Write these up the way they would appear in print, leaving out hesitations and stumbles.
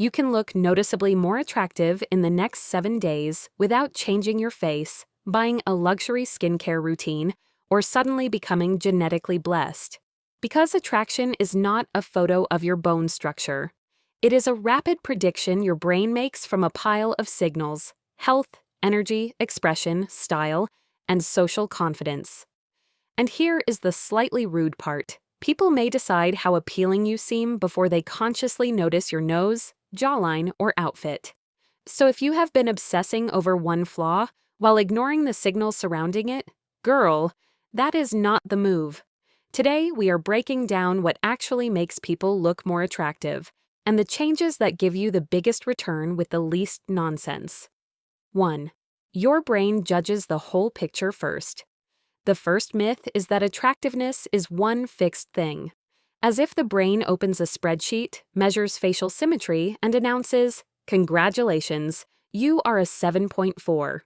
You can look noticeably more attractive in the next 7 days without changing your face, buying a luxury skincare routine, or suddenly becoming genetically blessed. Because attraction is not a photo of your bone structure. It is a rapid prediction your brain makes from a pile of signals: health, energy, expression, style, and social confidence. And here is the slightly rude part. People may decide how appealing you seem before they consciously notice your nose, jawline, or outfit. So if you have been obsessing over one flaw while ignoring the signals surrounding it, girl, that is not the move. Today, we are breaking down what actually makes people look more attractive and the changes that give you the biggest return with the least nonsense. 1. Your brain judges the whole picture first. The first myth is that attractiveness is one fixed thing. As if the brain opens a spreadsheet, measures facial symmetry, and announces, "Congratulations, you are a 7.4.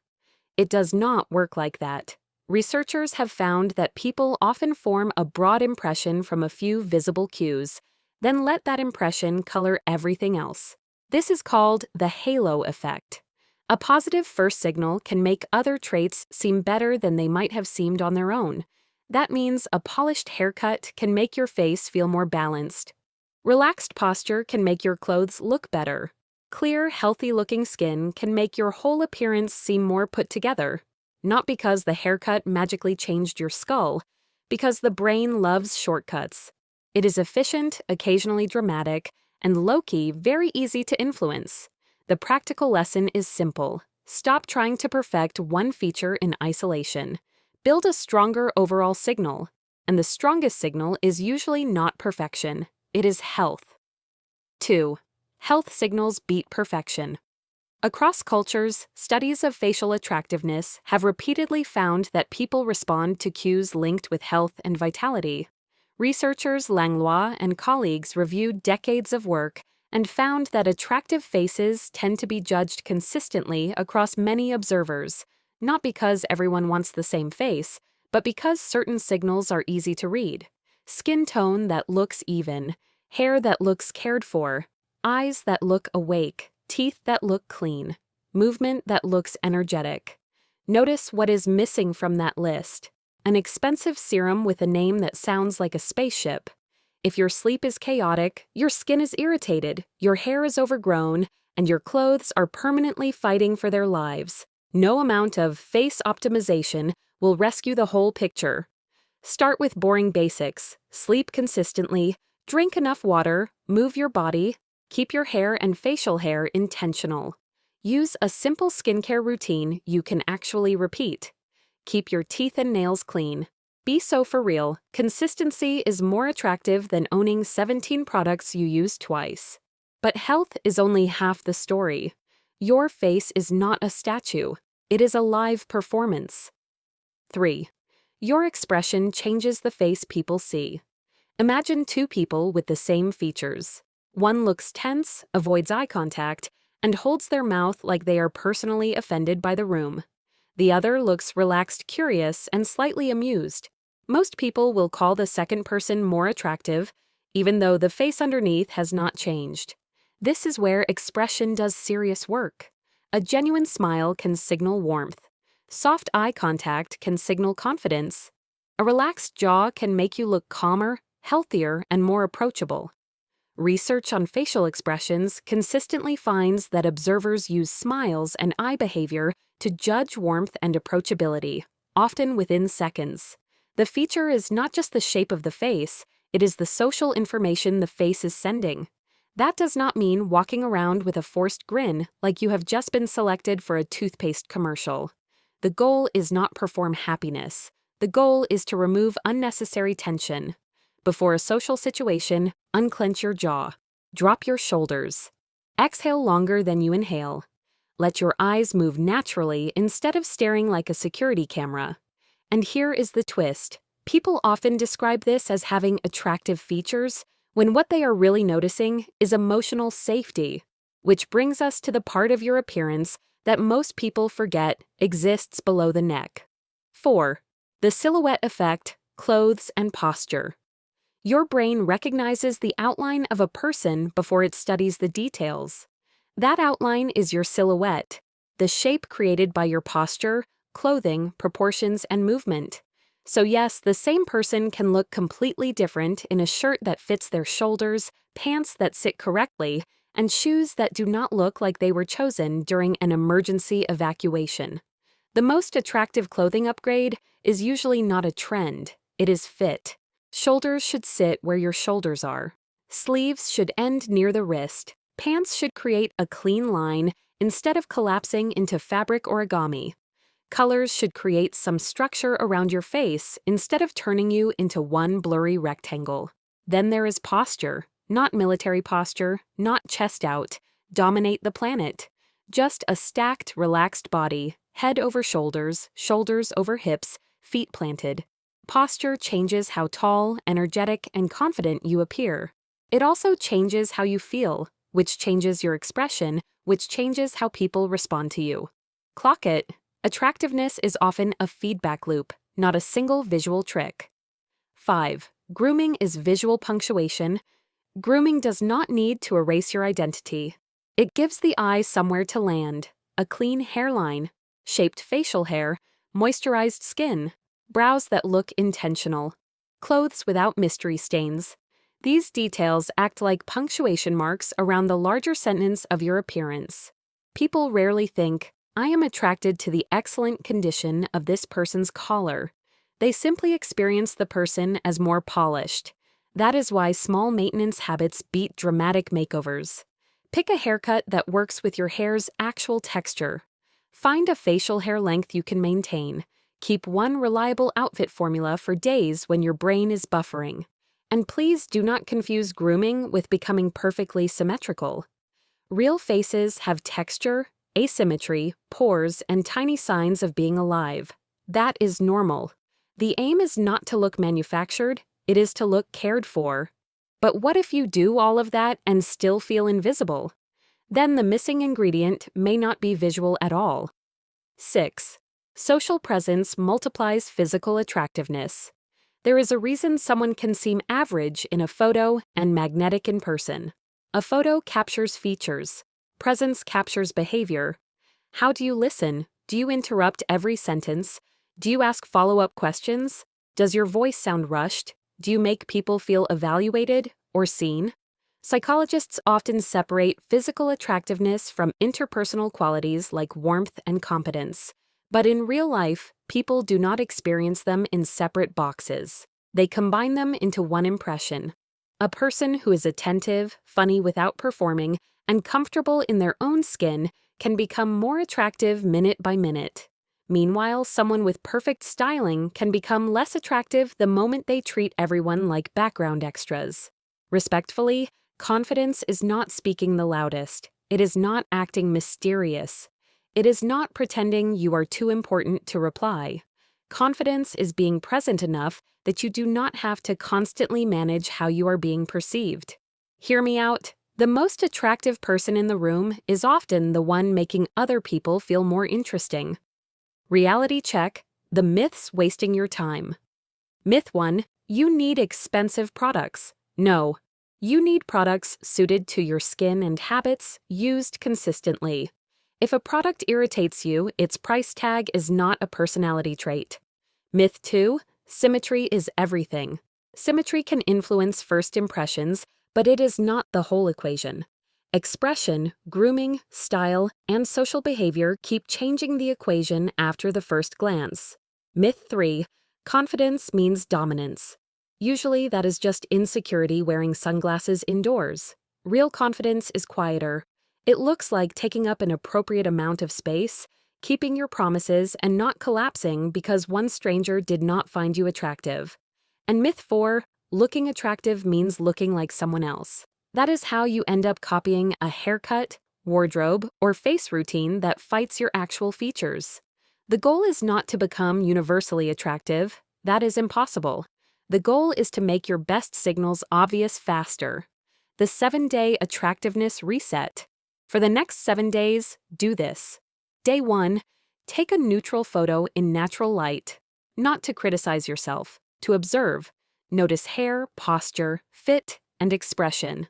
It does not work like that. Researchers have found that people often form a broad impression from a few visible cues, then let that impression color everything else. This is called the halo effect. A positive first signal can make other traits seem better than they might have seemed on their own. That means a polished haircut can make your face feel more balanced. Relaxed posture can make your clothes look better. Clear, healthy-looking skin can make your whole appearance seem more put together. Not because the haircut magically changed your skull, because the brain loves shortcuts. It is efficient, occasionally dramatic, and low-key very easy to influence. The practical lesson is simple. Stop trying to perfect one feature in isolation. Build a stronger overall signal. And the strongest signal is usually not perfection. It is health. 2. Health signals beat perfection. Across cultures, studies of facial attractiveness have repeatedly found that people respond to cues linked with health and vitality. Researchers Langlois and colleagues reviewed decades of work and found that attractive faces tend to be judged consistently across many observers, not because everyone wants the same face, but because certain signals are easy to read. Skin tone that looks even, hair that looks cared for, eyes that look awake, teeth that look clean, movement that looks energetic. Notice what is missing from that list. An expensive serum with a name that sounds like a spaceship. If your sleep is chaotic, your skin is irritated, your hair is overgrown, and your clothes are permanently fighting for their lives, no amount of face optimization will rescue the whole picture. Start with boring basics. Sleep consistently, drink enough water, move your body, keep your hair and facial hair intentional. Use a simple skincare routine you can actually repeat. Keep your teeth and nails clean. Be so for real. Consistency is more attractive than owning 17 products you use twice. But health is only half the story. Your face is not a statue. It is a live performance. 3. Your expression changes the face people see. Imagine two people with the same features. One looks tense, avoids eye contact, and holds their mouth like they are personally offended by the room. The other looks relaxed, curious, and slightly amused. Most people will call the second person more attractive, even though the face underneath has not changed. This is where expression does serious work. A genuine smile can signal warmth. Soft eye contact can signal confidence. A relaxed jaw can make you look calmer, healthier, and more approachable. Research on facial expressions consistently finds that observers use smiles and eye behavior to judge warmth and approachability, often within seconds. The feature is not just the shape of the face, it is the social information the face is sending. That does not mean walking around with a forced grin like you have just been selected for a toothpaste commercial. The goal is not perform happiness. The goal is to remove unnecessary tension. Before a social situation, unclench your jaw. Drop your shoulders. Exhale longer than you inhale. Let your eyes move naturally instead of staring like a security camera. And here is the twist. People often describe this as having attractive features, when what they are really noticing is emotional safety, which brings us to the part of your appearance that most people forget exists below the neck. 4. The silhouette effect, clothes, and posture. Your brain recognizes the outline of a person before it studies the details. That outline is your silhouette, the shape created by your posture, clothing, proportions, and movement. So yes, the same person can look completely different in a shirt that fits their shoulders, pants that sit correctly, and shoes that do not look like they were chosen during an emergency evacuation. The most attractive clothing upgrade is usually not a trend, it is fit. Shoulders should sit where your shoulders are. Sleeves should end near the wrist. Pants should create a clean line instead of collapsing into fabric origami. Colors should create some structure around your face instead of turning you into one blurry rectangle. Then there is posture, not military posture, not chest out, dominate the planet. Just a stacked, relaxed body, head over shoulders, shoulders over hips, feet planted. Posture changes how tall, energetic, and confident you appear. It also changes how you feel, which changes your expression, which changes how people respond to you. Clock it. Attractiveness is often a feedback loop, not a single visual trick. 5. Grooming is visual punctuation. Grooming does not need to erase your identity. It gives the eye somewhere to land, a clean hairline, shaped facial hair, moisturized skin, brows that look intentional, clothes without mystery stains. These details act like punctuation marks around the larger sentence of your appearance. People rarely think, I am attracted to the excellent condition of this person's collar. They simply experience the person as more polished. That is why small maintenance habits beat dramatic makeovers. Pick a haircut that works with your hair's actual texture. Find a facial hair length you can maintain. Keep one reliable outfit formula for days when your brain is buffering. And please do not confuse grooming with becoming perfectly symmetrical. Real faces have texture, asymmetry, pores, and tiny signs of being alive. That is normal. The aim is not to look manufactured, it is to look cared for. But what if you do all of that and still feel invisible? Then the missing ingredient may not be visual at all. 6. Social presence multiplies physical attractiveness. There is a reason someone can seem average in a photo and magnetic in person. A photo captures features. Presence captures behavior. How do you listen? Do you interrupt every sentence? Do you ask follow-up questions? Does your voice sound rushed? Do you make people feel evaluated or seen? Psychologists often separate physical attractiveness from interpersonal qualities like warmth and competence. But in real life, people do not experience them in separate boxes. They combine them into one impression. A person who is attentive, funny without performing, and comfortable in their own skin can become more attractive minute by minute. Meanwhile, someone with perfect styling can become less attractive the moment they treat everyone like background extras. Respectfully, confidence is not speaking the loudest. It is not acting mysterious. It is not pretending you are too important to reply. Confidence is being present enough that you do not have to constantly manage how you are being perceived. Hear me out. The most attractive person in the room is often the one making other people feel more interesting. Reality check: the myths wasting your time. Myth 1: you need expensive products. No, you need products suited to your skin and habits, used consistently. If a product irritates you, its price tag is not a personality trait. Myth 2: symmetry is everything. Symmetry can influence first impressions, but it is not the whole equation. Expression, grooming, style, and social behavior keep changing the equation after the first glance. Myth 3: confidence means dominance. Usually that is just insecurity wearing sunglasses indoors. Real confidence is quieter. It looks like taking up an appropriate amount of space, keeping your promises, and not collapsing because one stranger did not find you attractive. And myth 4: looking attractive means looking like someone else. That is how you end up copying a haircut, wardrobe, or face routine that fights your actual features. The goal is not to become universally attractive. That is impossible. The goal is to make your best signals obvious faster. The 7-day attractiveness reset. For the next 7 days, do this. Day 1: take a neutral photo in natural light. Not to criticize yourself, to observe. Notice hair, posture, fit, and expression.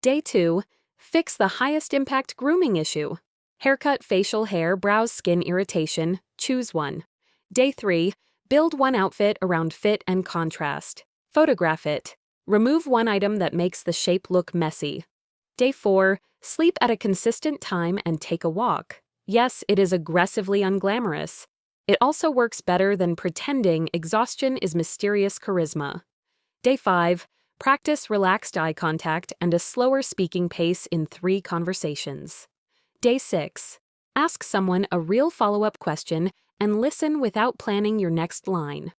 Day 2. Fix the highest impact grooming issue. Haircut, facial hair, brows, skin irritation. Choose one. Day 3. Build one outfit around fit and contrast. Photograph it. Remove one item that makes the shape look messy. Day 4. Sleep at a consistent time and take a walk. Yes, it is aggressively unglamorous. It also works better than pretending exhaustion is mysterious charisma. Day 5. Practice relaxed eye contact and a slower speaking pace in 3 conversations. Day 6. Ask someone a real follow-up question and listen without planning your next line.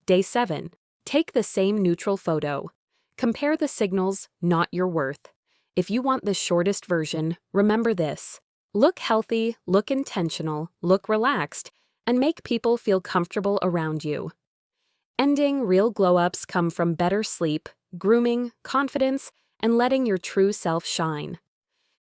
Day 7. Take the same neutral photo. Compare the signals, not your worth. If you want the shortest version, remember this. Look healthy, look intentional, look relaxed, and make people feel comfortable around you. Ending real glow-ups come from better sleep, grooming, confidence, and letting your true self shine.